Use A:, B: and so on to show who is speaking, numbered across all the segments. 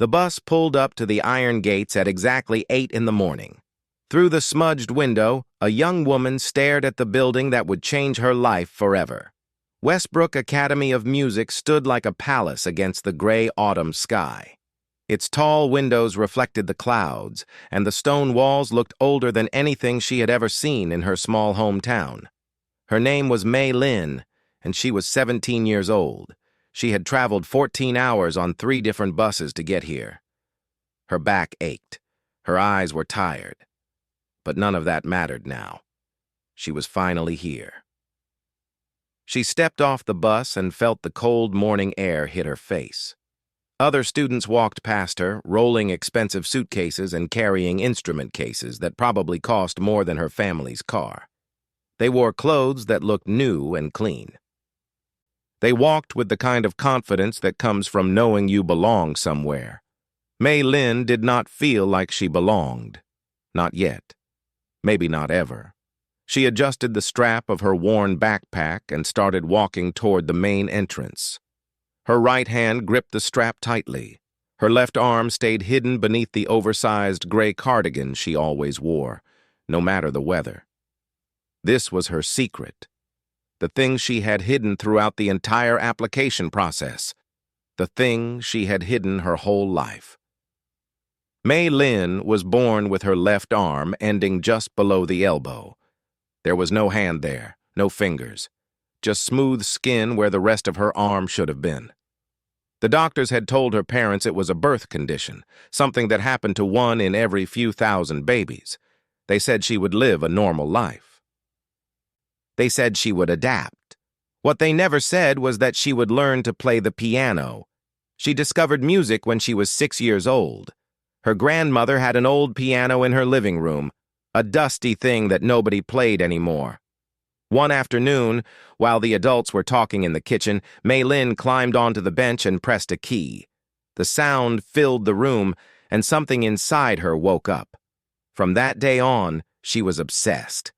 A: The bus pulled up to the iron gates at exactly 8 in the morning. Through the smudged window, a young woman stared at the building that would change her life forever. Westbrook Academy of Music stood like a palace against the gray autumn sky. Its tall windows reflected the clouds, and the stone walls looked older than anything she had ever seen in her small hometown. Her name was Mei Lin, and she was 17 years old. She had traveled 14 hours on 3 different buses to get here. Her back ached. Her eyes were tired. But none of that mattered now. She was finally here. She stepped off the bus and felt the cold morning air hit her face. Other students walked past her, rolling expensive suitcases and carrying instrument cases that probably cost more than her family's car. They wore clothes that looked new and clean. They walked with the kind of confidence that comes from knowing you belong somewhere. Mei Lin did not feel like she belonged. Not yet. Maybe not ever. She adjusted the strap of her worn backpack and started walking toward the main entrance. Her right hand gripped the strap tightly. Her left arm stayed hidden beneath the oversized gray cardigan she always wore, no matter the weather. This was her secret. The thing she had hidden throughout the entire application process. The thing she had hidden her whole life. Mei Lin was born with her left arm ending just below the elbow. There was no hand there, no fingers, just smooth skin where the rest of her arm should have been. The doctors had told her parents it was a birth condition, something that happened to 1 in every few thousand babies. They said she would live a normal life. They said she would adapt. What they never said was that she would learn to play the piano. She discovered music when she was 6 years old. Her grandmother had an old piano in her living room, a dusty thing that nobody played anymore. One afternoon, while the adults were talking in the kitchen, Mei Lin climbed onto the bench and pressed a key. The sound filled the room, and something inside her woke up. From that day on, she was obsessed.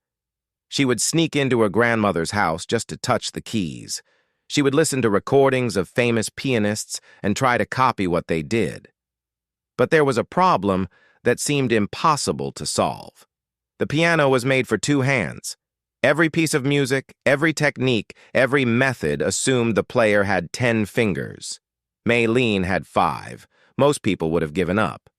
A: She would sneak into her grandmother's house just to touch the keys. She would listen to recordings of famous pianists and try to copy what they did. But there was a problem that seemed impossible to solve. The piano was made for 2 hands. Every piece of music, every technique, every method assumed the player had 10 fingers. Mei Lin had 5. Most people would have given up.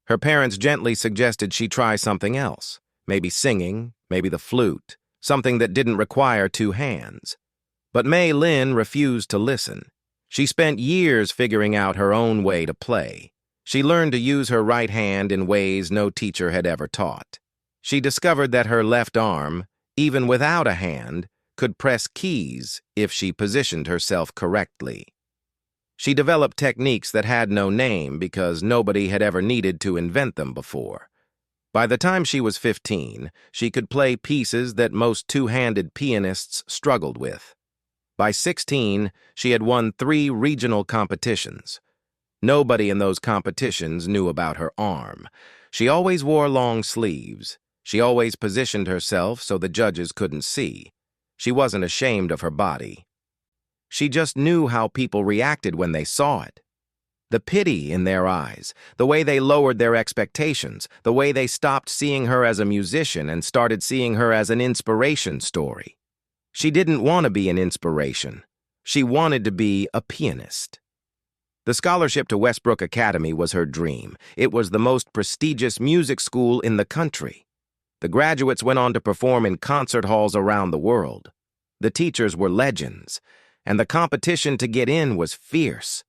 A: Her parents gently suggested she try something else. Maybe singing, maybe the flute, something that didn't require 2 hands. But Mei Lin refused to listen. She spent years figuring out her own way to play. She learned to use her right hand in ways no teacher had ever taught. She discovered that her left arm, even without a hand, could press keys if she positioned herself correctly. She developed techniques that had no name because nobody had ever needed to invent them before. By the time she was 15, she could play pieces that most 2-handed pianists struggled with. By 16, she had won 3 regional competitions. Nobody in those competitions knew about her arm. She always wore long sleeves. She always positioned herself so the judges couldn't see. She wasn't ashamed of her body. She just knew how people reacted when they saw it. The pity in their eyes, the way they lowered their expectations, the way they stopped seeing her as a musician and started seeing her as an inspiration story. She didn't want to be an inspiration. She wanted to be a pianist. The scholarship to Westbrook Academy was her dream. It was the most prestigious music school in the country. The graduates went on to perform in concert halls around the world. The teachers were legends, and the competition to get in was fierce.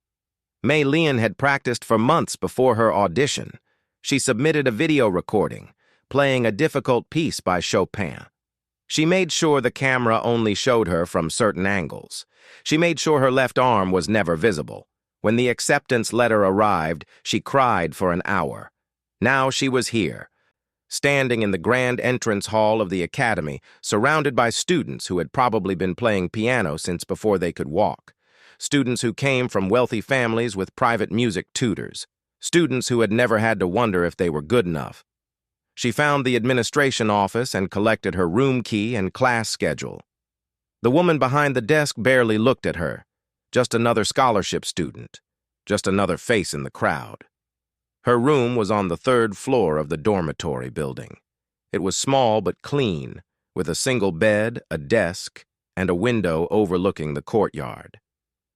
A: Mei Lin had practiced for months before her audition. She submitted a video recording, playing a difficult piece by Chopin. She made sure the camera only showed her from certain angles. She made sure her left arm was never visible. When the acceptance letter arrived, she cried for an hour. Now she was here, standing in the grand entrance hall of the academy, surrounded by students who had probably been playing piano since before they could walk. Students who came from wealthy families with private music tutors. Students who had never had to wonder if they were good enough. She found the administration office and collected her room key and class schedule. The woman behind the desk barely looked at her. Just another scholarship student. just another face in the crowd. Her room was on the third floor of the dormitory building. It was small but clean, with a single bed, a desk, and a window overlooking the courtyard.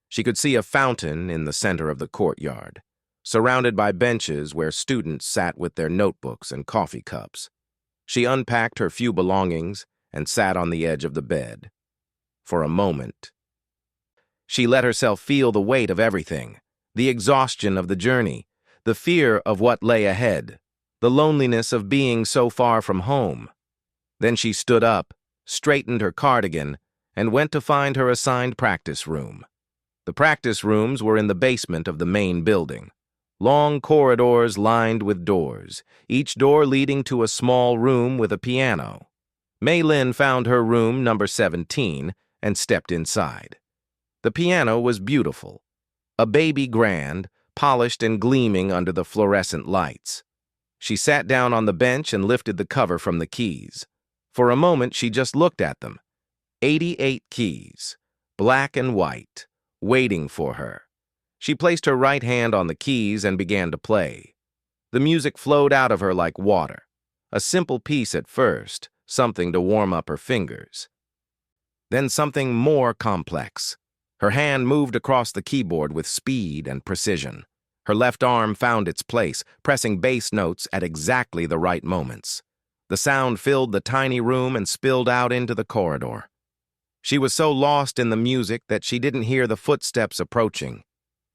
A: She could see a fountain in the center of the courtyard, surrounded by benches where students sat with their notebooks and coffee cups. She unpacked her few belongings and sat on the edge of the bed. For a moment, she let herself feel the weight of everything, the exhaustion of the journey, the fear of what lay ahead, the loneliness of being so far from home. Then she stood up, straightened her cardigan, and went to find her assigned practice room. The practice rooms were in the basement of the main building. Long corridors lined with doors, each door leading to a small room with a piano. Mei Lin found her room number 17 and stepped inside. The piano was beautiful, a baby grand, polished and gleaming under the fluorescent lights. She sat down on the bench and lifted the cover from the keys. For a moment, she just looked at them. 88 keys, black and white, waiting for her. She placed her right hand on the keys and began to play. The music flowed out of her like water. A simple piece at first, something to warm up her fingers. Then something more complex. Her hand moved across the keyboard with speed and precision. Her left arm found its place, pressing bass notes at exactly the right moments. The sound filled the tiny room and spilled out into the corridor. She was so lost in the music that she didn't hear the footsteps approaching.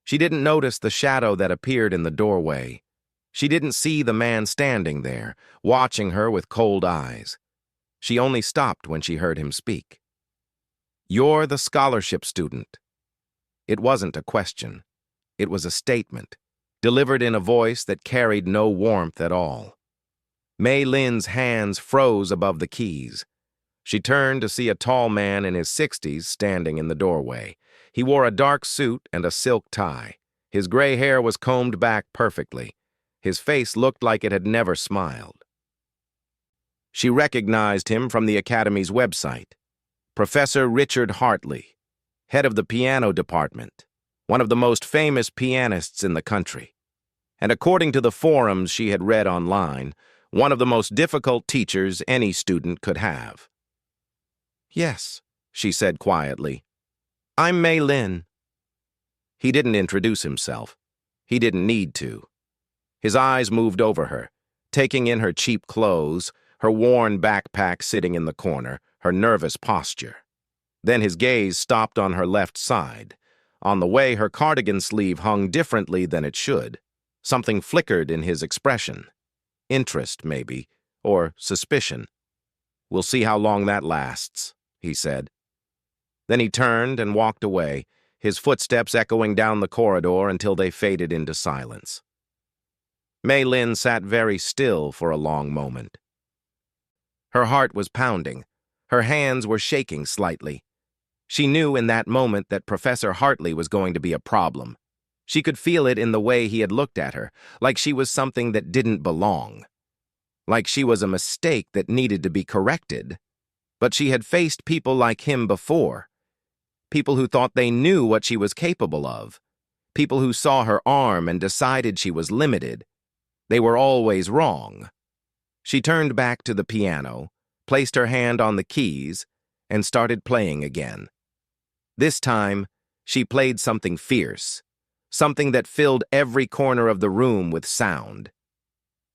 A: She didn't notice the shadow that appeared in the doorway. She didn't see the man standing there, watching her with cold eyes. She only stopped when she heard him speak. "You're the scholarship student." It wasn't a question. It was a statement, delivered in a voice that carried no warmth at all. Mei Lin's hands froze above the keys. She turned to see a tall man in his 60s standing in the doorway. He wore a dark suit and a silk tie. His gray hair was combed back perfectly. His face looked like it had never smiled. She recognized him from the Academy's website. Professor Richard Hartley, head of the piano department, one of the most famous pianists in the country. And according to the forums she had read online, one of the most difficult teachers any student could have. "Yes," she said quietly. "I'm Mei Lin." He didn't introduce himself. He didn't need to. His eyes moved over her, taking in her cheap clothes, her worn backpack sitting in the corner, her nervous posture. Then his gaze stopped on her left side. On the way, her cardigan sleeve hung differently than it should. Something flickered in his expression. Interest, maybe, or suspicion. "We'll see how long that lasts," he said. Then he turned and walked away, his footsteps echoing down the corridor until they faded into silence. Mei Lin sat very still for a long moment. Her heart was pounding. Her hands were shaking slightly. She knew in that moment that Professor Hartley was going to be a problem. She could feel it in the way he had looked at her, like she was something that didn't belong. Like she was a mistake that needed to be corrected. But she had faced people like him before. People who thought they knew what she was capable of. People who saw her arm and decided she was limited. They were always wrong. She turned back to the piano, placed her hand on the keys, and started playing again. This time, she played something fierce, something that filled every corner of the room with sound.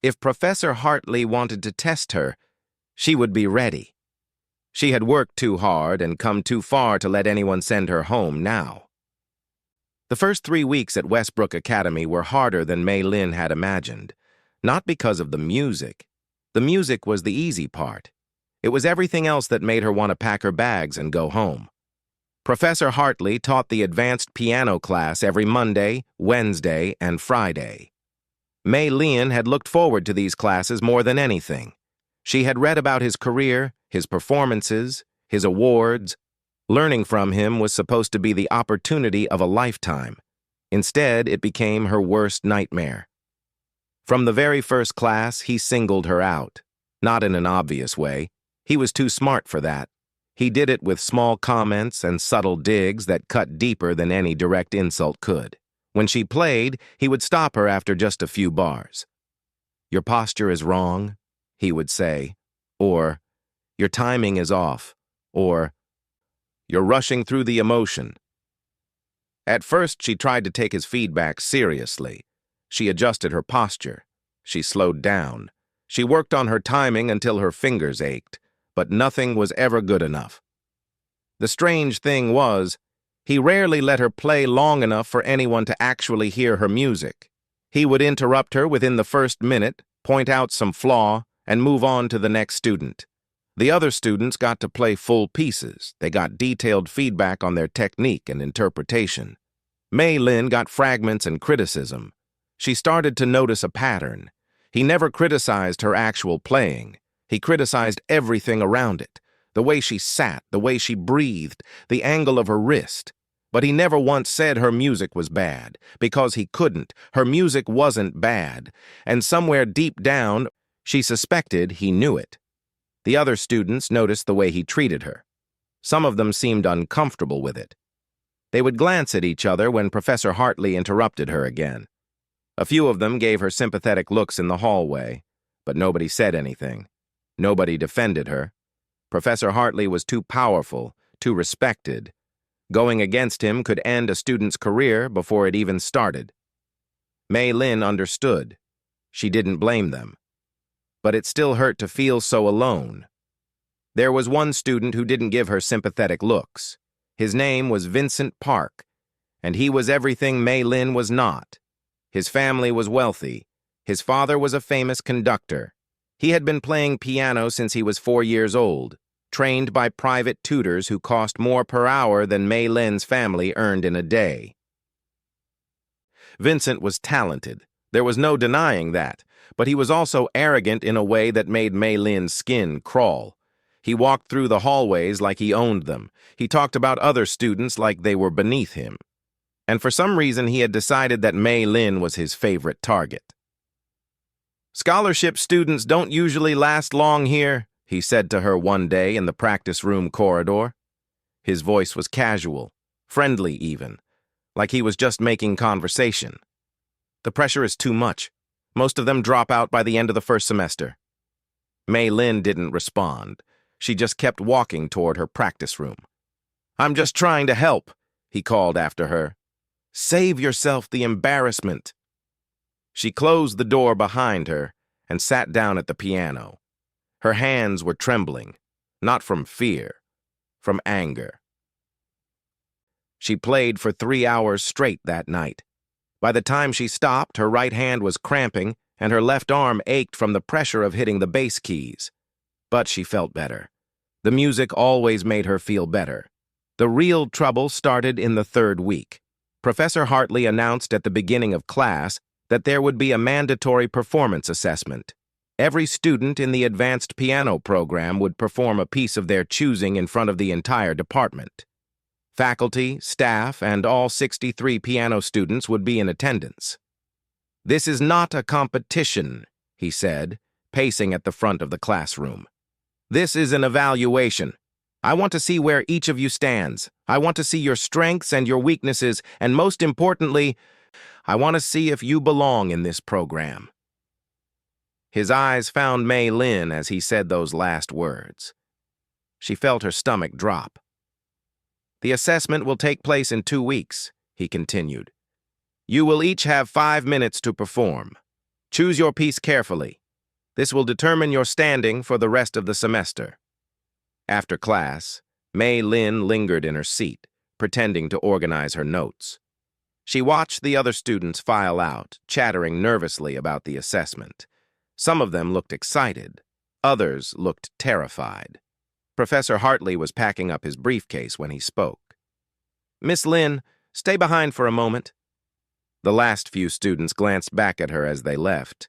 A: If Professor Hartley wanted to test her, she would be ready. She had worked too hard and come too far to let anyone send her home now. The first 3 weeks at Westbrook Academy were harder than Mei Lin had imagined, not because of the music. The music was the easy part. It was everything else that made her want to pack her bags and go home. Professor Hartley taught the advanced piano class every Monday, Wednesday, and Friday. Mei Lin had looked forward to these classes more than anything. She had read about his career, his performances, his awards. Learning from him was supposed to be the opportunity of a lifetime. Instead, it became her worst nightmare. From the very first class, he singled her out. Not in an obvious way. He was too smart for that. He did it with small comments and subtle digs that cut deeper than any direct insult could. When she played, he would stop her after just a few bars. "Your posture is wrong," he would say, or "Your timing is off," or "You're rushing through the emotion." At first, she tried to take his feedback seriously. She adjusted her posture. She slowed down. She worked on her timing until her fingers ached, but nothing was ever good enough. The strange thing was, he rarely let her play long enough for anyone to actually hear her music. He would interrupt her within the first minute, point out some flaw, and move on to the next student. The other students got to play full pieces. They got detailed feedback on their technique and interpretation. Mei Lin got fragments and criticism. She started to notice a pattern. He never criticized her actual playing. He criticized everything around it. The way she sat, the way she breathed, the angle of her wrist. But he never once said her music was bad, because he couldn't. Her music wasn't bad, and somewhere deep down, she suspected he knew it. The other students noticed the way he treated her. Some of them seemed uncomfortable with it. They would glance at each other when Professor Hartley interrupted her again. A few of them gave her sympathetic looks in the hallway, but nobody said anything. Nobody defended her. Professor Hartley was too powerful, too respected. Going against him could end a student's career before it even started. Mei Lin understood. She didn't blame them. But it still hurt to feel so alone. There was one student who didn't give her sympathetic looks. His name was Vincent Park, and he was everything Mei Lin was not. His family was wealthy. His father was a famous conductor. He had been playing piano since he was 4 years old, trained by private tutors who cost more per hour than Mei Lin's family earned in a day. Vincent was talented. There was no denying that, but he was also arrogant in a way that made Mei Lin's skin crawl. He walked through the hallways like he owned them. He talked about other students like they were beneath him. And for some reason, he had decided that Mei Lin was his favorite target. "Scholarship students don't usually last long here," he said to her one day in the practice room corridor. His voice was casual, friendly even, like he was just making conversation. "The pressure is too much. Most of them drop out by the end of the first semester." Mei Lin didn't respond. She just kept walking toward her practice room. "I'm just trying to help," he called after her. "Save yourself the embarrassment." She closed the door behind her and sat down at the piano. Her hands were trembling, not from fear, from anger. She played for 3 hours straight that night. By the time she stopped, her right hand was cramping and her left arm ached from the pressure of hitting the bass keys. But she felt better. The music always made her feel better. The real trouble started in the 3rd week. Professor Hartley announced at the beginning of class that there would be a mandatory performance assessment. Every student in the advanced piano program would perform a piece of their choosing in front of the entire department. Faculty, staff, and all 63 piano students would be in attendance. "This is not a competition," he said, pacing at the front of the classroom. "This is an evaluation. I want to see where each of you stands. I want to see your strengths and your weaknesses, and most importantly, I want to see if you belong in this program." His eyes found Mei Lin as he said those last words. She felt her stomach drop. "The assessment will take place in 2 weeks," he continued. "You will each have 5 minutes to perform. Choose your piece carefully. This will determine your standing for the rest of the semester." After class, Mei Lin lingered in her seat, pretending to organize her notes. She watched the other students file out, chattering nervously about the assessment. Some of them looked excited. Others looked terrified. Professor Hartley was packing up his briefcase when he spoke. "Miss Lin, stay behind for a moment." The last few students glanced back at her as they left.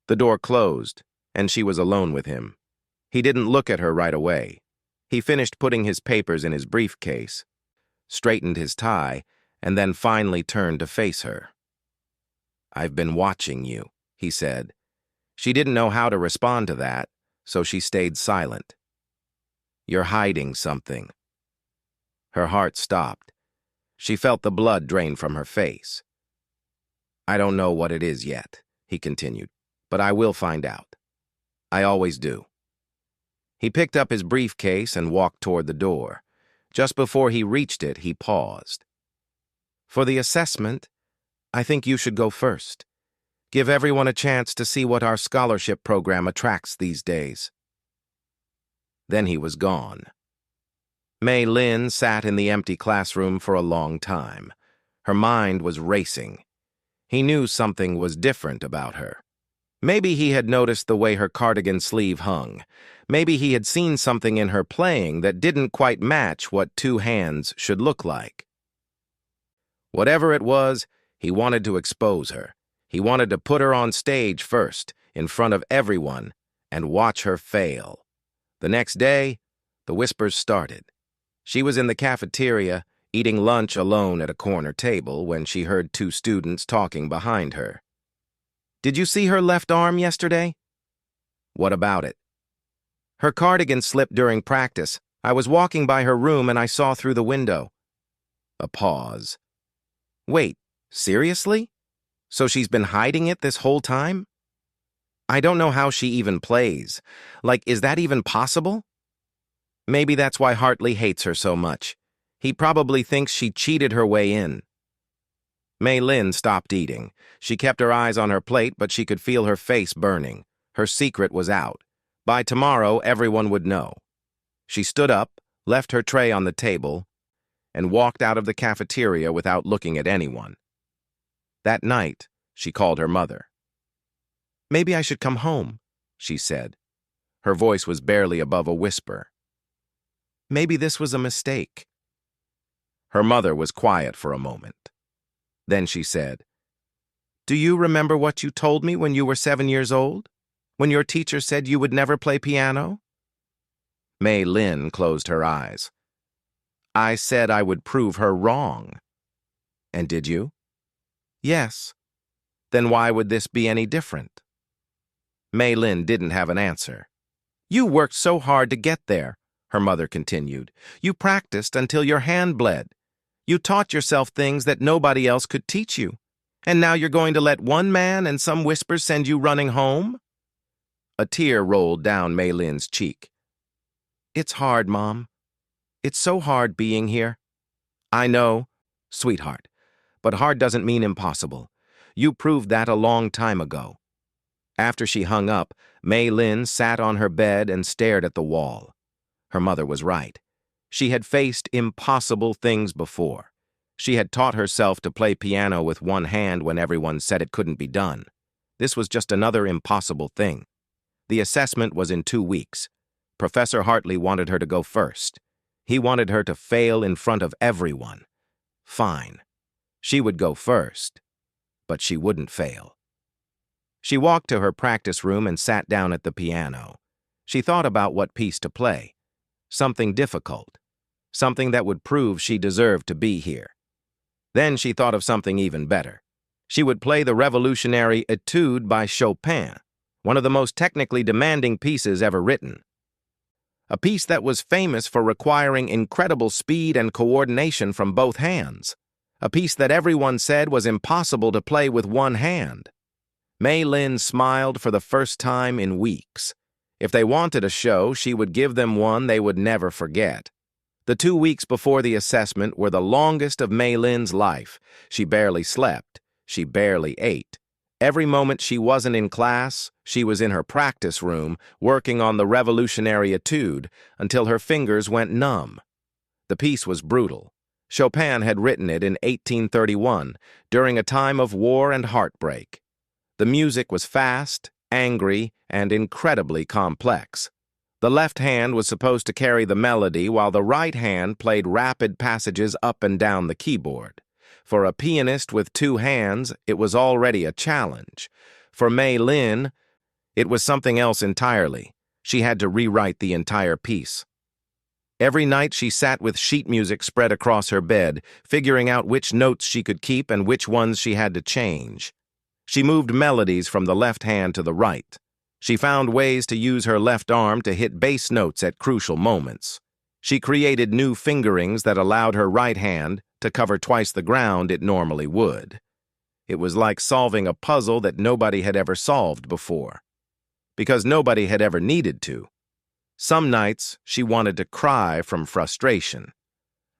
A: The door closed, and she was alone with him. He didn't look at her right away. He finished putting his papers in his briefcase, straightened his tie, and then finally turned to face her. "I've been watching you," he said. She didn't know how to respond to that, so she stayed silent. "You're hiding something." Her heart stopped. She felt the blood drain from her face. I don't know what it is yet, he continued, but I will find out. I always do. He picked up his briefcase and walked toward the door. Just before he reached it, he paused. For the assessment, I think you should go first. Give everyone a chance to see what our scholarship program attracts these days. Then he was gone. Mei Lin sat in the empty classroom for a long time. Her mind was racing. He knew something was different about her. Maybe he had noticed the way her cardigan sleeve hung. Maybe he had seen something in her playing that didn't quite match what two hands should look like. Whatever it was, he wanted to expose her. He wanted to put her on stage first, in front of everyone, and watch her fail. The next day, the whispers started. She was in the cafeteria, eating lunch alone at a corner table when she heard two students talking behind her. Did you see her left arm yesterday? What about it? Her cardigan slipped during practice. I was walking by her room and I saw through the window. A pause. Wait, seriously? So she's been hiding it this whole time? I don't know how she even plays. Like, is that even possible? Maybe that's why Hartley hates her so much. He probably thinks she cheated her way in. Mei Lin stopped eating. She kept her eyes on her plate, but she could feel her face burning. Her secret was out. By tomorrow, everyone would know. She stood up, left her tray on the table, and walked out of the cafeteria without looking at anyone. That night, she called her mother. Maybe I should come home, she said. Her voice was barely above a whisper. Maybe this was a mistake. Her mother was quiet for a moment. Then she said, Do you remember what you told me when you were 7 years old? When your teacher said you would never play piano? Mei Lin closed her eyes. I said I would prove her wrong. And did you? Yes. Then why would this be any different? Mei Lin didn't have an answer. You worked so hard to get there, her mother continued. You practiced until your hand bled. You taught yourself things that nobody else could teach you. And now you're going to let one man and some whispers send you running home? A tear rolled down Mei Lin's cheek. It's hard, Mom. It's so hard being here. I know, sweetheart, but hard doesn't mean impossible. You proved that a long time ago. After she hung up, Mei Lin sat on her bed and stared at the wall. Her mother was right. She had faced impossible things before. She had taught herself to play piano with one hand when everyone said it couldn't be done. This was just another impossible thing. The assessment was in 2 weeks. Professor Hartley wanted her to go first. He wanted her to fail in front of everyone. Fine. She would go first, but she wouldn't fail. She walked to her practice room and sat down at the piano. She thought about what piece to play. Something difficult. Something that would prove she deserved to be here. Then she thought of something even better. She would play the revolutionary Etude by Chopin, one of the most technically demanding pieces ever written. A piece that was famous for requiring incredible speed and coordination from both hands. A piece that everyone said was impossible to play with one hand. Mei Lin smiled for the first time in weeks. If they wanted a show, she would give them one they would never forget. The 2 weeks before the assessment were the longest of Mei Lin's life. She barely slept. She barely ate. Every moment she wasn't in class, she was in her practice room, working on the revolutionary Etude until her fingers went numb. The piece was brutal. Chopin had written it in 1831, during a time of war and heartbreak. The music was fast, angry, and incredibly complex. The left hand was supposed to carry the melody while the right hand played rapid passages up and down the keyboard. For a pianist with 2 hands, it was already a challenge. For Mei Lin, it was something else entirely. She had to rewrite the entire piece. Every night she sat with sheet music spread across her bed, figuring out which notes she could keep and which ones she had to change. She moved melodies from the left hand to the right. She found ways to use her left arm to hit bass notes at crucial moments. She created new fingerings that allowed her right hand to cover twice the ground it normally would. It was like solving a puzzle that nobody had ever solved before, because nobody had ever needed to. Some nights, she wanted to cry from frustration.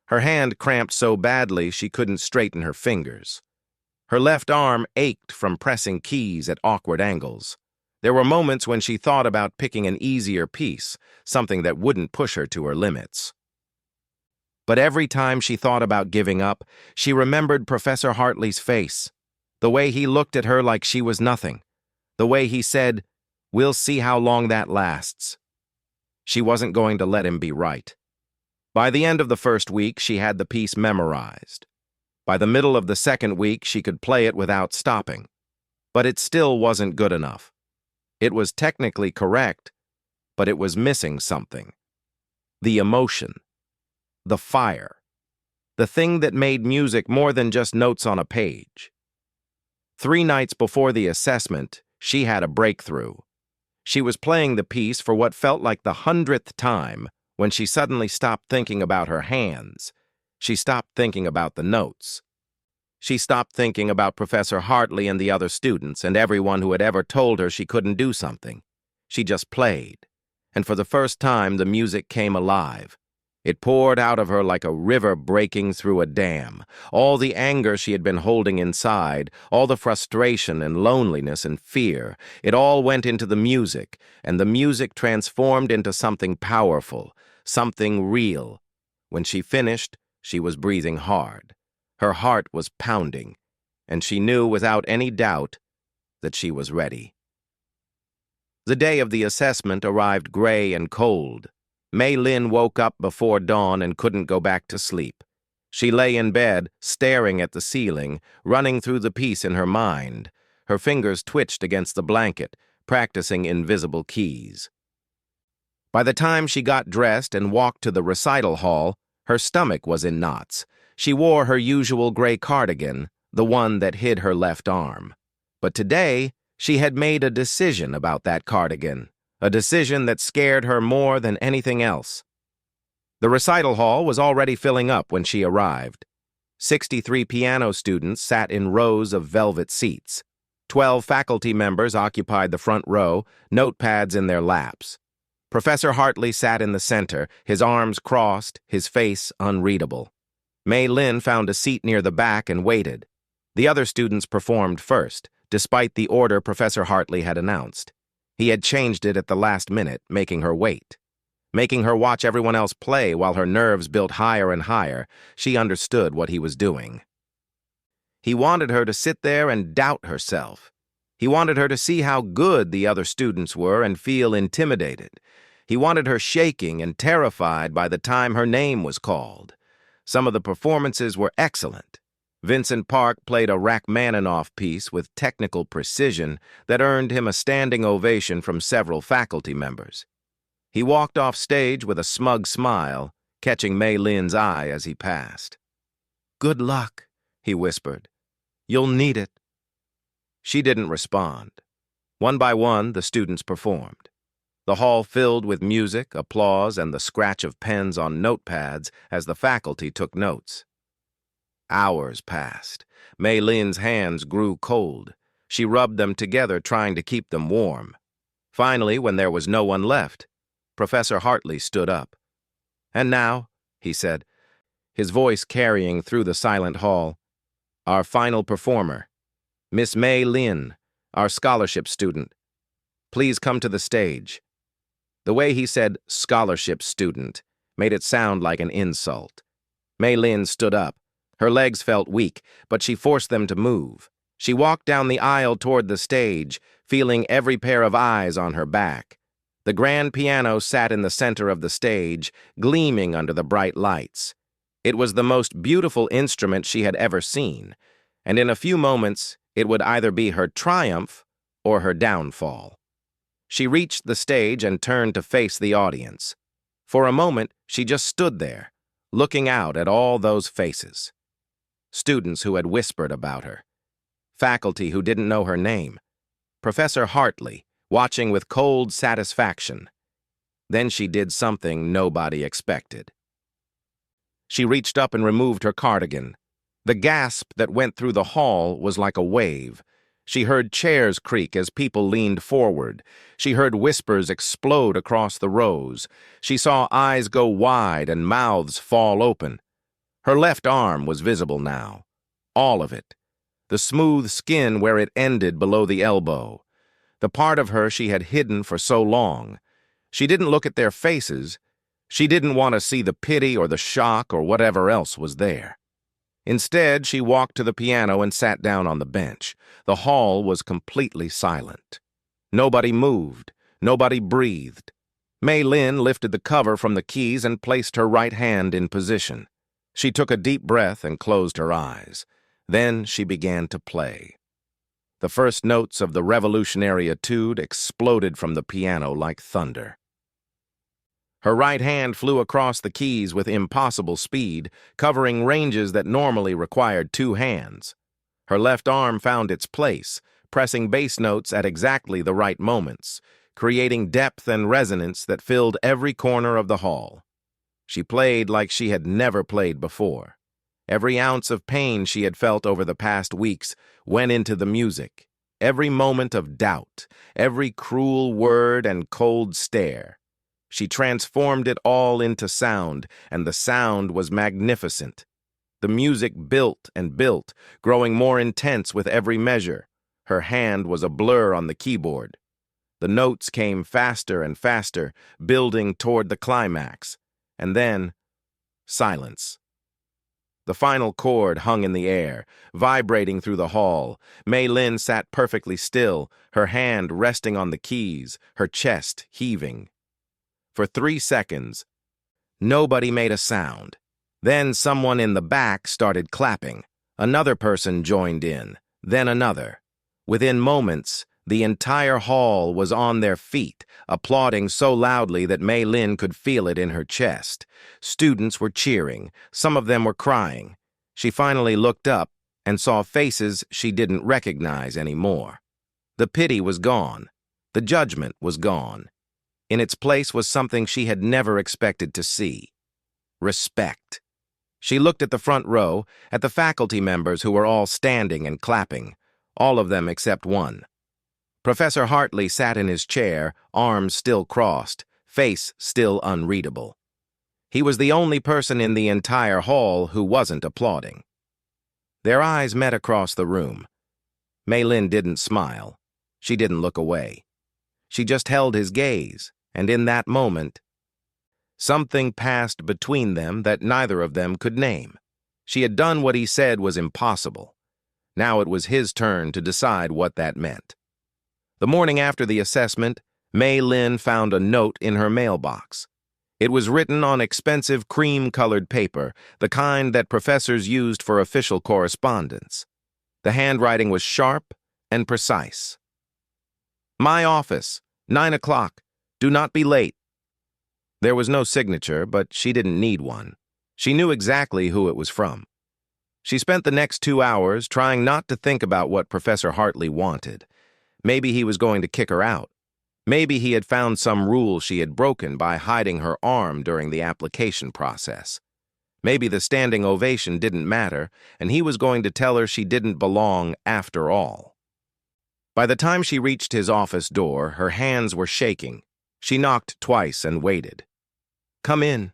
A: Her hand cramped so badly she couldn't straighten her fingers. Her left arm ached from pressing keys at awkward angles. There were moments when she thought about picking an easier piece, something that wouldn't push her to her limits. But every time she thought about giving up, she remembered Professor Hartley's face, the way he looked at her like she was nothing, the way he said, "We'll see how long that lasts." She wasn't going to let him be right. By the end of the first week, she had the piece memorized. By the middle of the second week, she could play it without stopping. But it still wasn't good enough. It was technically correct, but it was missing something. The emotion. The fire. The thing that made music more than just notes on a page. 3 nights before the assessment, she had a breakthrough. She was playing the piece for what felt like the 100th time when she suddenly stopped thinking about her hands. She stopped thinking about the notes. She stopped thinking about Professor Hartley and the other students and everyone who had ever told her she couldn't do something. She just played. And for the first time, the music came alive. It poured out of her like a river breaking through a dam. All the anger she had been holding inside, all the frustration and loneliness and fear, it all went into the music, and the music transformed into something powerful, something real. When she finished, she was breathing hard. Her heart was pounding, and she knew without any doubt that she was ready. The day of the assessment arrived gray and cold. Mei Lin woke up before dawn and couldn't go back to sleep. She lay in bed, staring at the ceiling, running through the piece in her mind. Her fingers twitched against the blanket, practicing invisible keys. By the time she got dressed and walked to the recital hall, her stomach was in knots. She wore her usual gray cardigan, the one that hid her left arm. But today, she had made a decision about that cardigan, a decision that scared her more than anything else. The recital hall was already filling up when she arrived. 63 piano students sat in rows of velvet seats. 12 faculty members occupied the front row, notepads in their laps. Professor Hartley sat in the center, his arms crossed, his face unreadable. Mei Lin found a seat near the back and waited. The other students performed first, despite the order Professor Hartley had announced. He had changed it at the last minute, making her wait. Making her watch everyone else play while her nerves built higher and higher. She understood what he was doing. He wanted her to sit there and doubt herself. He wanted her to see how good the other students were and feel intimidated. He wanted her shaking and terrified by the time her name was called. Some of the performances were excellent. Vincent Park played a Rachmaninoff piece with technical precision that earned him a standing ovation from several faculty members. He walked off stage with a smug smile, catching Mei Lin's eye as he passed. "Good luck," he whispered. "You'll need it." She didn't respond. One by one, the students performed. The hall filled with music, applause, and the scratch of pens on notepads as the faculty took notes. Hours passed. Mei Lin's hands grew cold. She rubbed them together, trying to keep them warm. Finally, when there was no one left, Professor Hartley stood up. "And now," he said, his voice carrying through the silent hall, "our final performer, Miss Mei Lin, our scholarship student. Please come to the stage." The way he said "scholarship student" made it sound like an insult. Mei Lin stood up. Her legs felt weak, but she forced them to move. She walked down the aisle toward the stage, feeling every pair of eyes on her back. The grand piano sat in the center of the stage, gleaming under the bright lights. It was the most beautiful instrument she had ever seen, and in a few moments, it would either be her triumph or her downfall. She reached the stage and turned to face the audience. For a moment, she just stood there, looking out at all those faces. Students who had whispered about her. Faculty who didn't know her name. Professor Hartley, watching with cold satisfaction. Then she did something nobody expected. She reached up and removed her cardigan. The gasp that went through the hall was like a wave. She heard chairs creak as people leaned forward. She heard whispers explode across the rows. She saw eyes go wide and mouths fall open. Her left arm was visible now. All of it. The smooth skin where it ended below the elbow. The part of her she had hidden for so long. She didn't look at their faces. She didn't want to see the pity or the shock or whatever else was there. Instead, she walked to the piano and sat down on the bench. The hall was completely silent. Nobody moved. Nobody breathed. Mei Lin lifted the cover from the keys and placed her right hand in position. She took a deep breath and closed her eyes. Then she began to play. The first notes of the revolutionary etude exploded from the piano like thunder. Her right hand flew across the keys with impossible speed, covering ranges that normally required two hands. Her left arm found its place, pressing bass notes at exactly the right moments, creating depth and resonance that filled every corner of the hall. She played like she had never played before. Every ounce of pain she had felt over the past weeks went into the music. Every moment of doubt, every cruel word and cold stare. She transformed it all into sound, and the sound was magnificent. The music built and built, growing more intense with every measure. Her hand was a blur on the keyboard. The notes came faster and faster, building toward the climax. And then, silence. The final chord hung in the air, vibrating through the hall. Mei Lin sat perfectly still, her hand resting on the keys, her chest heaving. For 3 seconds, nobody made a sound. Then someone in the back started clapping. Another person joined in, then another. Within moments, the entire hall was on their feet, applauding so loudly that Mei Lin could feel it in her chest. Students were cheering. Some of them were crying. She finally looked up and saw faces she didn't recognize anymore. The pity was gone. The judgment was gone. In its place was something she had never expected to see. Respect. She looked at the front row, at the faculty members who were all standing and clapping, all of them except one. Professor Hartley sat in his chair, arms still crossed, face still unreadable. He was the only person in the entire hall who wasn't applauding. Their eyes met across the room. Mei Lin didn't smile. She didn't look away. She just held his gaze, and in that moment, something passed between them that neither of them could name. She had done what he said was impossible. Now it was his turn to decide what that meant. The morning after the assessment, Mei Lin found a note in her mailbox. It was written on expensive cream-colored paper, the kind that professors used for official correspondence. The handwriting was sharp and precise. My office, 9 o'clock. Do not be late. There was no signature, but she didn't need one. She knew exactly who it was from. She spent the next 2 hours trying not to think about what Professor Hartley wanted. Maybe he was going to kick her out. Maybe he had found some rule she had broken by hiding her arm during the application process. Maybe the standing ovation didn't matter, and he was going to tell her she didn't belong after all. By the time she reached his office door, her hands were shaking. She knocked twice and waited. Come in.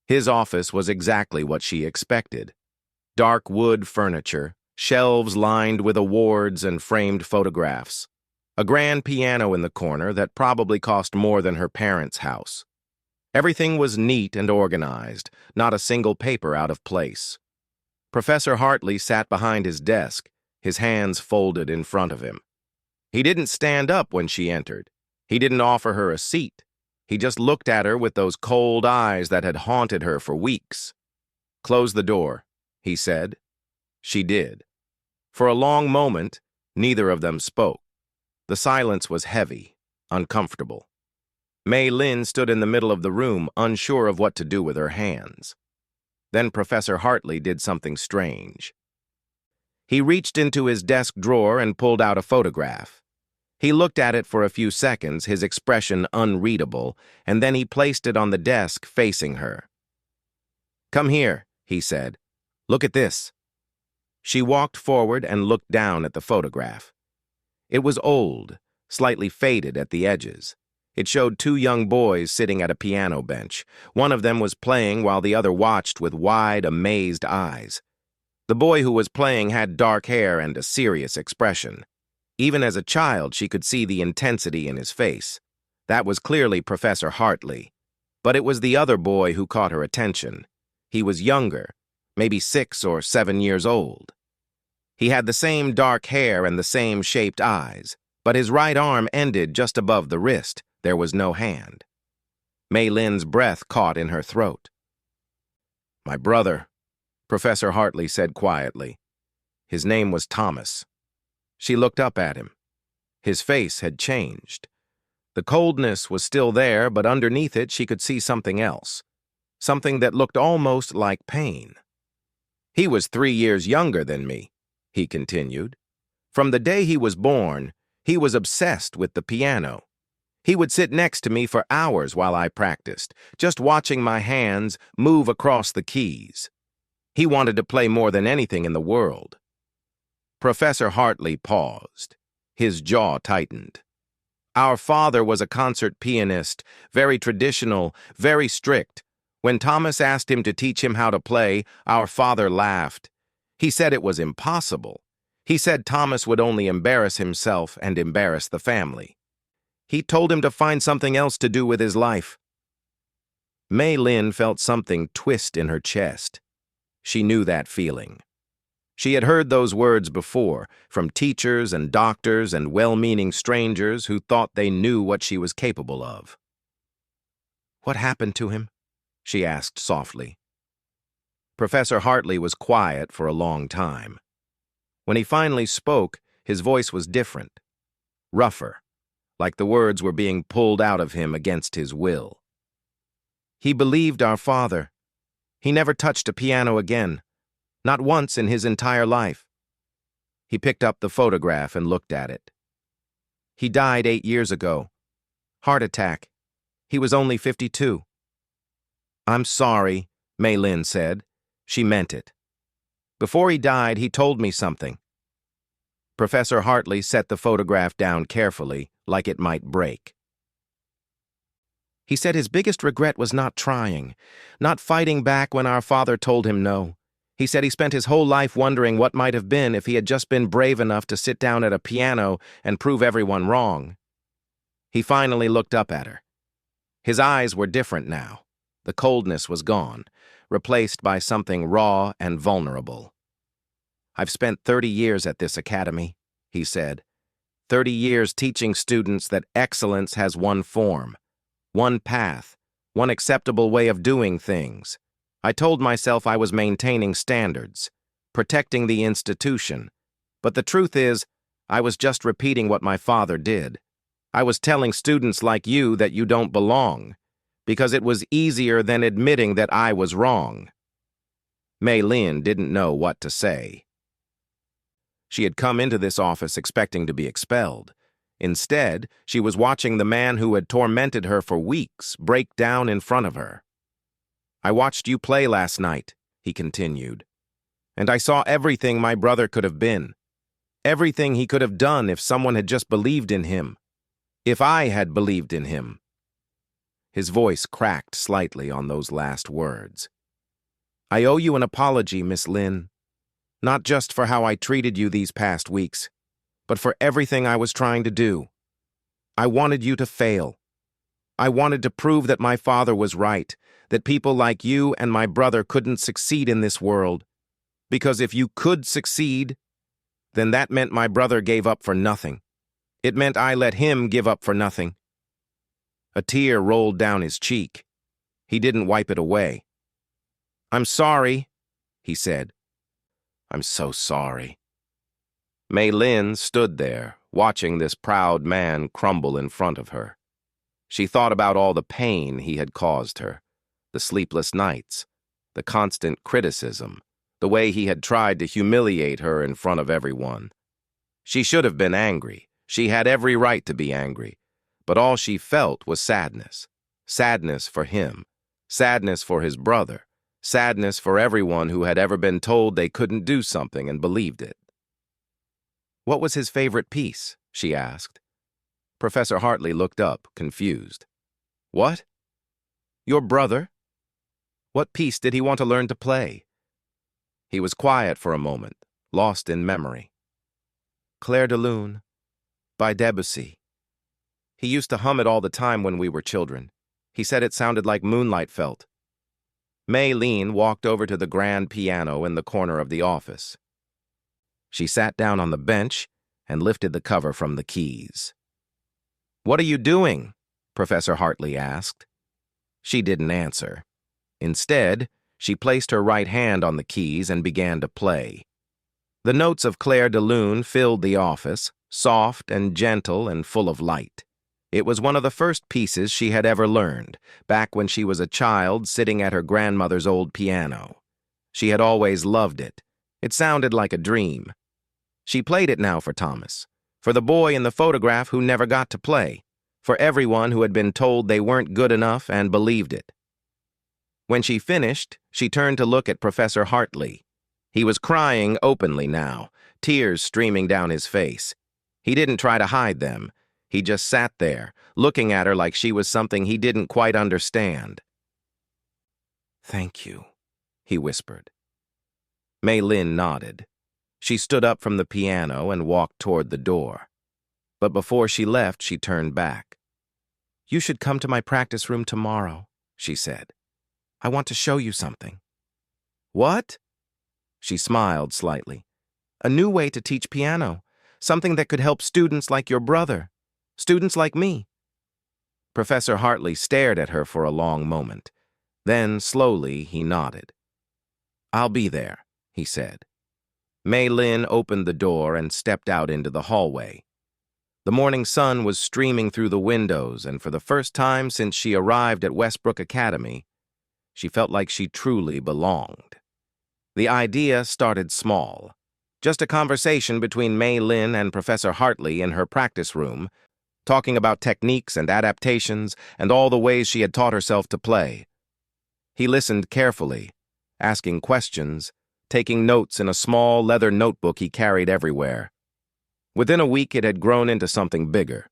A: His office was exactly what she expected. Dark wood furniture, shelves lined with awards and framed photographs. A grand piano in the corner that probably cost more than her parents' house. Everything was neat and organized, not a single paper out of place. Professor Hartley sat behind his desk, his hands folded in front of him. He didn't stand up when she entered. He didn't offer her a seat. He just looked at her with those cold eyes that had haunted her for weeks. Close the door, he said. She did. For a long moment, neither of them spoke. The silence was heavy, uncomfortable. Mei Lin stood in the middle of the room, unsure of what to do with her hands. Then Professor Hartley did something strange. He reached into his desk drawer and pulled out a photograph. He looked at it for a few seconds, his expression unreadable, and then he placed it on the desk facing her. Come here, he said. Look at this. She walked forward and looked down at the photograph. It was old, slightly faded at the edges. It showed two young boys sitting at a piano bench. One of them was playing while the other watched with wide, amazed eyes. The boy who was playing had dark hair and a serious expression. Even as a child, she could see the intensity in his face. That was clearly Professor Hartley. But it was the other boy who caught her attention. He was younger, maybe 6 or 7 years old. He had the same dark hair and the same shaped eyes, but his right arm ended just above the wrist. There was no hand. Mei Lin's breath caught in her throat. "My brother," Professor Hartley said quietly. His name was Thomas. She looked up at him. His face had changed. The coldness was still there, but underneath it she could see something else. Something that looked almost like pain. "He was 3 years younger than me," he continued. "From the day he was born, he was obsessed with the piano. He would sit next to me for hours while I practiced, just watching my hands move across the keys. He wanted to play more than anything in the world." Professor Hartley paused. His jaw tightened. "Our father was a concert pianist, very traditional, very strict. When Thomas asked him to teach him how to play, our father laughed. He said it was impossible. He said Thomas would only embarrass himself and embarrass the family. He told him to find something else to do with his life." Mei Lin felt something twist in her chest. She knew that feeling. She had heard those words before, from teachers and doctors and well-meaning strangers who thought they knew what she was capable of. "What happened to him?" she asked softly. Professor Hartley was quiet for a long time. When he finally spoke, his voice was different, rougher, like the words were being pulled out of him against his will. "He believed our father. He never touched a piano again. Not once in his entire life." He picked up the photograph and looked at it. "He died 8 years ago. Heart attack. He was only 52. "I'm sorry," Mei Lin said. She meant it. "Before he died, he told me something." Professor Hartley set the photograph down carefully, like it might break. "He said his biggest regret was not trying, not fighting back when our father told him no. He said he spent his whole life wondering what might have been if he had just been brave enough to sit down at a piano and prove everyone wrong." He finally looked up at her. His eyes were different now. The coldness was gone, replaced by something raw and vulnerable. "I've spent 30 years at this academy," he said. 30 years teaching students that excellence has one form, one path, one acceptable way of doing things. I told myself I was maintaining standards, protecting the institution. But the truth is, I was just repeating what my father did. I was telling students like you that you don't belong, because it was easier than admitting that I was wrong." Mei Lin didn't know what to say. She had come into this office expecting to be expelled. Instead, she was watching the man who had tormented her for weeks break down in front of her. "I watched you play last night," he continued, "and I saw everything my brother could have been. Everything he could have done if someone had just believed in him. If I had believed in him." His voice cracked slightly on those last words. "I owe you an apology, Miss Lin. Not just for how I treated you these past weeks, but for everything I was trying to do. I wanted you to fail. I wanted to prove that my father was right, that people like you and my brother couldn't succeed in this world. Because if you could succeed, then that meant my brother gave up for nothing. It meant I let him give up for nothing." A tear rolled down his cheek. He didn't wipe it away. "I'm sorry," he said. "I'm so sorry." Mei Lin stood there, watching this proud man crumble in front of her. She thought about all the pain he had caused her, the sleepless nights, the constant criticism, the way he had tried to humiliate her in front of everyone. She should have been angry. She had every right to be angry. But all she felt was sadness. Sadness for him. Sadness for his brother. sadness for everyone who had ever been told they couldn't do something and believed it. "What was his favorite piece?" she asked. Professor Hartley looked up, confused. "What? Your brother? What piece did he want to learn to play?" He was quiet for a moment, lost in memory. "Clair de Lune, by Debussy. He used to hum it all the time when we were children. He said it sounded like moonlight felt." Maylene walked over to the grand piano in the corner of the office. She sat down on the bench and lifted the cover from the keys. "What are you doing?" Professor Hartley asked. She didn't answer. Instead, she placed her right hand on the keys and began to play. The notes of Clair de Lune filled the office, soft and gentle and full of light. It was one of the first pieces she had ever learned, back when she was a child sitting at her grandmother's old piano. She had always loved it. It sounded like a dream. She played it now for Thomas, for the boy in the photograph who never got to play, for everyone who had been told they weren't good enough and believed it. When she finished, she turned to look at Professor Hartley. He was crying openly now, tears streaming down his face. He didn't try to hide them. He just sat there, looking at her like she was something he didn't quite understand. "Thank you," he whispered. Maylene nodded. She stood up from the piano and walked toward the door. But before she left, she turned back. "You should come to my practice room tomorrow," she said. "I want to show you something." "What?" She smiled slightly. "A new way to teach piano, something that could help students like your brother, students like me." Professor Hartley stared at her for a long moment. Then, slowly, he nodded. "I'll be there," he said. Maylene opened the door and stepped out into the hallway. The morning sun was streaming through the windows, and for the first time since she arrived at Westbrook Academy, she felt like she truly belonged. The idea started small. Just a conversation between Maylene and Professor Hartley in her practice room, talking about techniques and adaptations and all the ways she had taught herself to play. He listened carefully, asking questions, taking notes in a small leather notebook he carried everywhere. Within a week, it had grown into something bigger.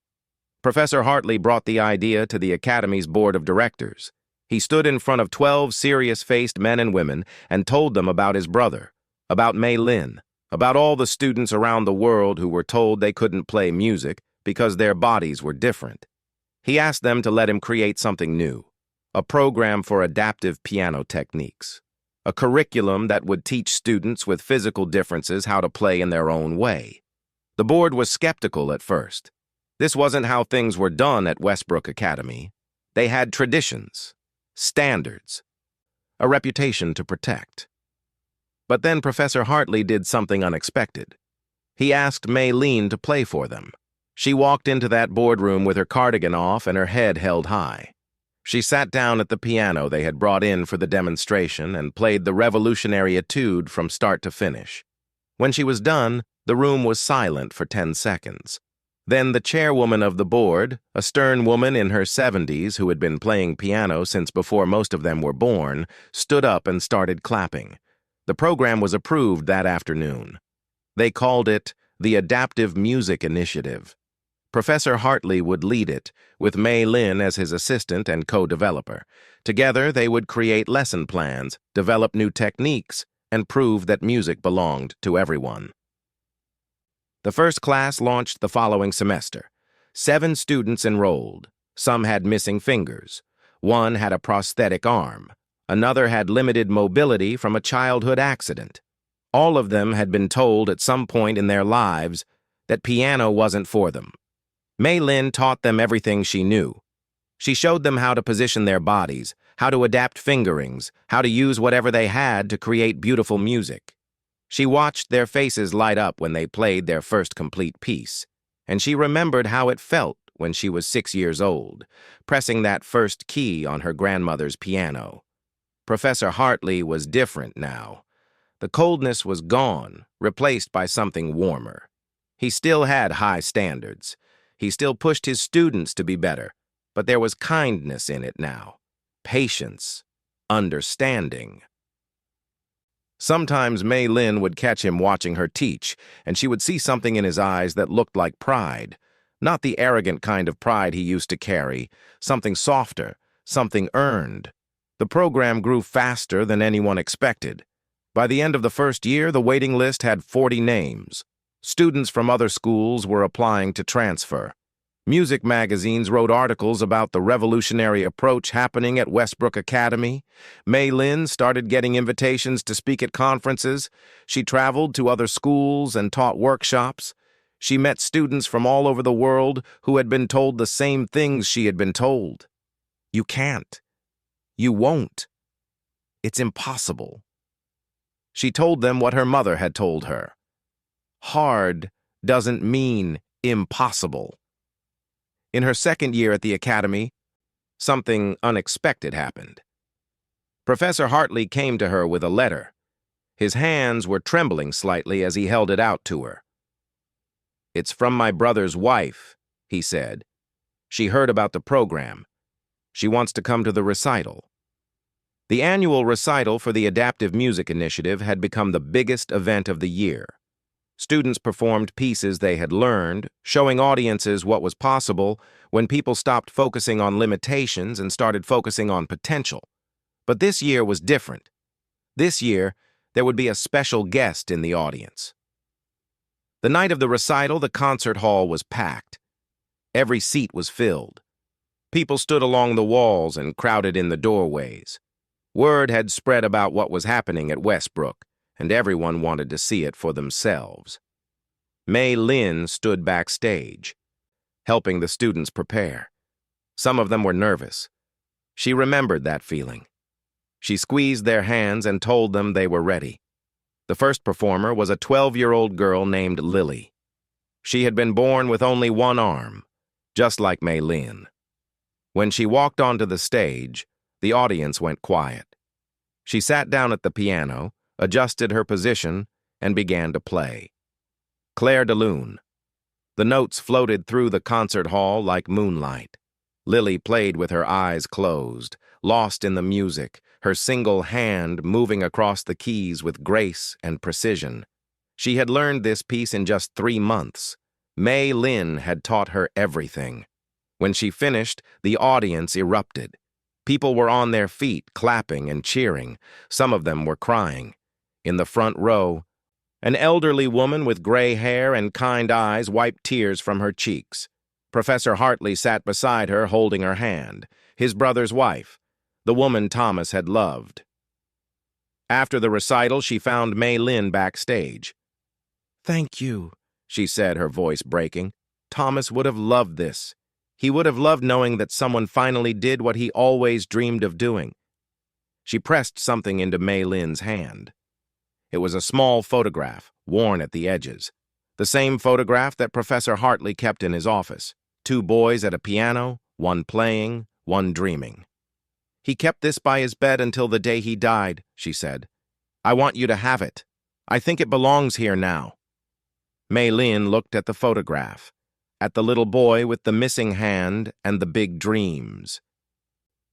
A: Professor Hartley brought the idea to the Academy's board of directors. He stood in front of 12 serious-faced men and women and told them about his brother, about Maylene, about all the students around the world who were told they couldn't play music because their bodies were different. He asked them to let him create something new, a program for adaptive piano techniques, a curriculum that would teach students with physical differences how to play in their own way. The board was skeptical at first. This wasn't how things were done at Westbrook Academy. They had traditions, standards, a reputation to protect. But then Professor Hartley did something unexpected. He asked Maylene to play for them. She walked into that boardroom with her cardigan off and her head held high. She sat down at the piano they had brought in for the demonstration and played the revolutionary etude from start to finish. When she was done, the room was silent for 10 seconds. Then the chairwoman of the board, a stern woman in her 70s who had been playing piano since before most of them were born, stood up and started clapping. The program was approved that afternoon. They called it the Adaptive Music Initiative. Professor Hartley would lead it, with Maylene as his assistant and co-developer. Together, they would create lesson plans, develop new techniques, and prove that music belonged to everyone. The first class launched the following semester. 7 students enrolled. Some had missing fingers. One had a prosthetic arm. Another had limited mobility from a childhood accident. All of them had been told at some point in their lives that piano wasn't for them. Maylene taught them everything she knew. She showed them how to position their bodies, how to adapt fingerings, how to use whatever they had to create beautiful music. She watched their faces light up when they played their first complete piece, and she remembered how it felt when she was 6 years old, pressing that first key on her grandmother's piano. Professor Hartley was different now. The coldness was gone, replaced by something warmer. He still had high standards. He still pushed his students to be better, but there was kindness in it now, patience, understanding. Sometimes Mei Lin would catch him watching her teach, and she would see something in his eyes that looked like pride. Not the arrogant kind of pride he used to carry, something softer, something earned. The program grew faster than anyone expected. By the end of the first year, the waiting list had 40 names. Students from other schools were applying to transfer. Music magazines wrote articles about the revolutionary approach happening at Westbrook Academy. Mei Lin started getting invitations to speak at conferences. She traveled to other schools and taught workshops. She met students from all over the world who had been told the same things she had been told. You can't. You won't. It's impossible. She told them what her mother had told her. Hard doesn't mean impossible. In her second year at the academy, something unexpected happened. Professor Hartley came to her with a letter. His hands were trembling slightly as he held it out to her. "It's from my brother's wife," he said. "She heard about the program. She wants to come to the recital." The annual recital for the Adaptive Music Initiative had become the biggest event of the year. Students performed pieces they had learned, showing audiences what was possible when people stopped focusing on limitations and started focusing on potential. But this year was different. This year, there would be a special guest in the audience. The night of the recital, the concert hall was packed. Every seat was filled. People stood along the walls and crowded in the doorways. Word had spread about what was happening at Westbrook, and everyone wanted to see it for themselves. Mei Lin stood backstage, helping the students prepare. Some of them were nervous. She remembered that feeling. She squeezed their hands and told them they were ready. The first performer was a 12-year-old girl named Lily. She had been born with only one arm, just like Mei Lin. When she walked onto the stage, the audience went quiet. She sat down at the piano, adjusted her position, and began to play. Clair de Lune. The notes floated through the concert hall like moonlight. Lily played with her eyes closed, lost in the music, her single hand moving across the keys with grace and precision. She had learned this piece in just 3 months. Mei Lin had taught her everything. When she finished, the audience erupted. People were on their feet, clapping and cheering. Some of them were crying. In the front row, an elderly woman with gray hair and kind eyes wiped tears from her cheeks. Professor Hartley sat beside her, holding her hand, his brother's wife, the woman Thomas had loved. After the recital, she found Mei Lin backstage. "Thank you," she said, her voice breaking. "Thomas would have loved this. He would have loved knowing that someone finally did what he always dreamed of doing." She pressed something into Mei Lin's hand. It was a small photograph, worn at the edges. The same photograph that Professor Hartley kept in his office. 2 boys at a piano, one playing, one dreaming. "He kept this by his bed until the day he died," she said. "I want you to have it. I think it belongs here now." Mei Lin looked at the photograph, at the little boy with the missing hand and the big dreams.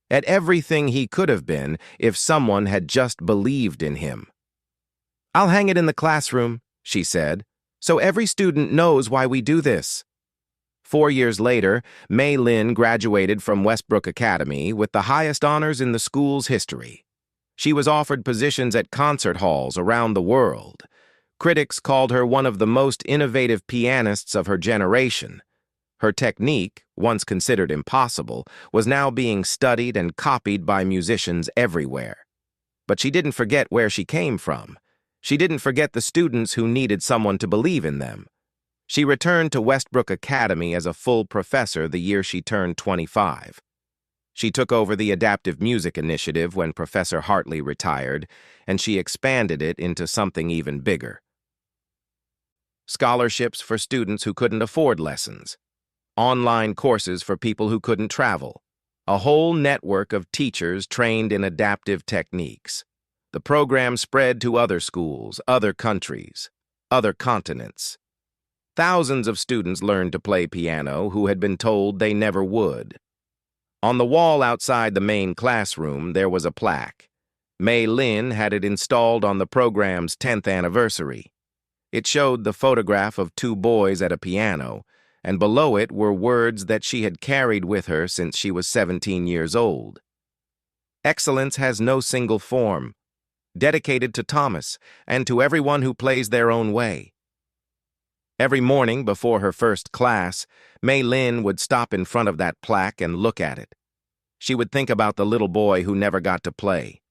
A: At everything he could have been if someone had just believed in him. "I'll hang it in the classroom," she said, "so every student knows why we do this." 4 years later, Mei Lin graduated from Westbrook Academy with the highest honors in the school's history. She was offered positions at concert halls around the world. Critics called her one of the most innovative pianists of her generation. Her technique, once considered impossible, was now being studied and copied by musicians everywhere. But she didn't forget where she came from. She didn't forget the students who needed someone to believe in them. She returned to Westbrook Academy as a full professor the year she turned 25. She took over the Adaptive Music Initiative when Professor Hartley retired, and she expanded it into something even bigger. Scholarships for students who couldn't afford lessons. Online courses for people who couldn't travel. A whole network of teachers trained in adaptive techniques. The program spread to other schools, other countries, other continents. Thousands of students learned to play piano who had been told they never would. On the wall outside the main classroom, there was a plaque. Mei Lin had it installed on the program's 10th anniversary. It showed the photograph of two boys at a piano, and below it were words that she had carried with her since she was 17 years old. Excellence has no single form, dedicated to Thomas and to everyone who plays their own way. Every morning before her first class, Mei Lin would stop in front of that plaque and look at it. She would think about the little boy who never got to play,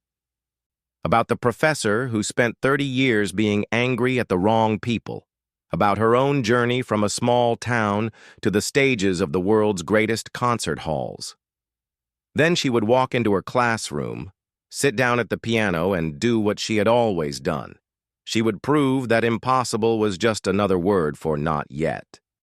A: about the professor who spent 30 years being angry at the wrong people, about her own journey from a small town to the stages of the world's greatest concert halls. Then she would walk into her classroom, sit down at the piano, and do what she had always done. She would prove that impossible was just another word for not yet.